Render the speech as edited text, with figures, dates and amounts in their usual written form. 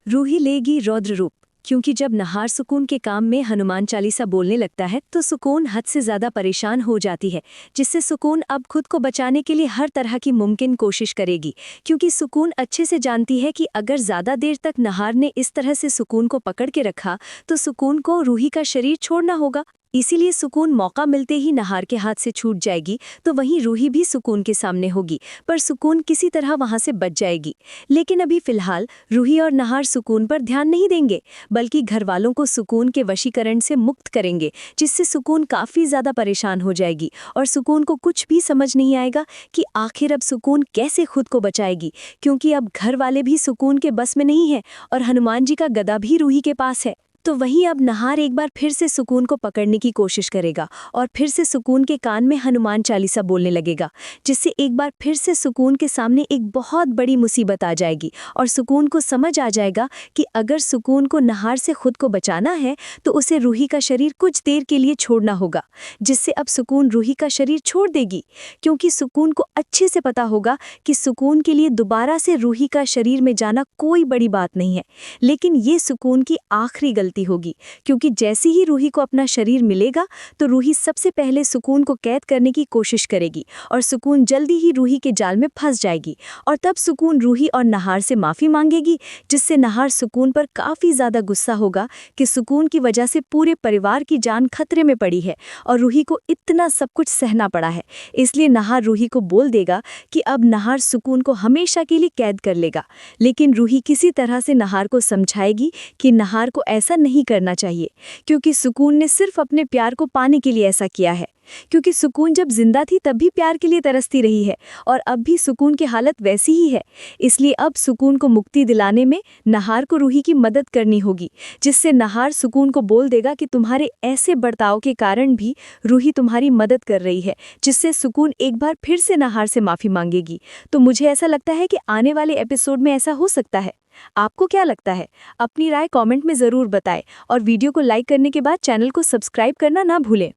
रूही लेगी रौद्र रूप। क्योंकि जब नहार सुकून के काम में हनुमान चालीसा बोलने लगता है तो सुकून हद से ज्यादा परेशान हो जाती है, जिससे सुकून अब खुद को बचाने के लिए हर तरह की मुमकिन कोशिश करेगी। क्योंकि सुकून अच्छे से जानती है कि अगर ज्यादा देर तक नहार ने इस तरह से सुकून को पकड़ के रखा तो सुकून को रूही का शरीर छोड़ना होगा। इसीलिए सुकून मौका मिलते ही नहार के हाथ से छूट जाएगी, तो वहीं रूही भी सुकून के सामने होगी, पर सुकून किसी तरह वहां से बच जाएगी। लेकिन अभी फिलहाल रूही और नहार सुकून पर ध्यान नहीं देंगे, बल्कि घर वालों को सुकून के वशीकरण से मुक्त करेंगे, जिससे सुकून काफ़ी ज़्यादा परेशान हो जाएगी और सुकून को कुछ भी समझ नहीं आएगा कि आखिर अब सुकून कैसे खुद को बचाएगी। क्योंकि अब घर वाले भी सुकून के बस में नहीं है और हनुमान जी का गदा भी रूही के पास है। तो वहीं अब नहार एक बार फिर से सुकून को पकड़ने की कोशिश करेगा और फिर से सुकून के कान में हनुमान चालीसा बोलने लगेगा, जिससे एक बार फिर से सुकून के सामने एक बहुत बड़ी मुसीबत आ जाएगी और सुकून को समझ आ जाएगा कि अगर सुकून को नहार से खुद को बचाना है तो उसे रूही का शरीर कुछ देर के लिए छोड़ना होगा, जिससे अब सुकून रूही का शरीर छोड़ देगी। क्योंकि सुकून को अच्छे से पता होगा कि सुकून के लिए दोबारा से रूही का शरीर में जाना कोई बड़ी बात नहीं है, लेकिन ये सुकून की आखिरी गलती होगी। क्योंकि जैसे ही रूही को अपना शरीर मिलेगा तो रूही सबसे पहले सुकून को कैद करने की कोशिश करेगी और सुकून जल्दी ही रूही के जाल में फंस जाएगी। और तब सुकून रूही और नहार से माफ़ी मांगेगी, जिससे नहार सुकून पर काफ़ी ज़्यादा गुस्सा होगा कि सुकून की वजह से पूरे परिवार की जान खतरे में पड़ी है और रूही को इतना सब कुछ सहना पड़ा है। इसलिए नहार रूही को बोल देगा कि अब नहार सुकून को हमेशा के लिए कैद कर लेगा। लेकिन रूही किसी तरह से नहार को समझाएगी कि नहार को ऐसा नहीं करना चाहिए, क्योंकि सुकून ने सिर्फ अपने प्यार को पाने के लिए ऐसा किया है। क्योंकि सुकून जब जिंदा थी तब भी प्यार के लिए तरसती रही है और अब भी सुकून की हालत वैसी ही है। इसलिए अब सुकून को मुक्ति दिलाने में नहार को रूही की मदद करनी होगी, जिससे नहार सुकून को बोल देगा कि तुम्हारे ऐसे बर्ताव के कारण भी रूही तुम्हारी मदद कर रही है, जिससे सुकून एक बार फिर से नहार से माफ़ी मांगेगी। तो मुझे ऐसा लगता है कि आने वाले एपिसोड में ऐसा हो सकता है। आपको क्या लगता है? अपनी राय कमेंट में ज़रूर बताएं और वीडियो को लाइक करने के बाद चैनल को सब्सक्राइब करना ना भूलें।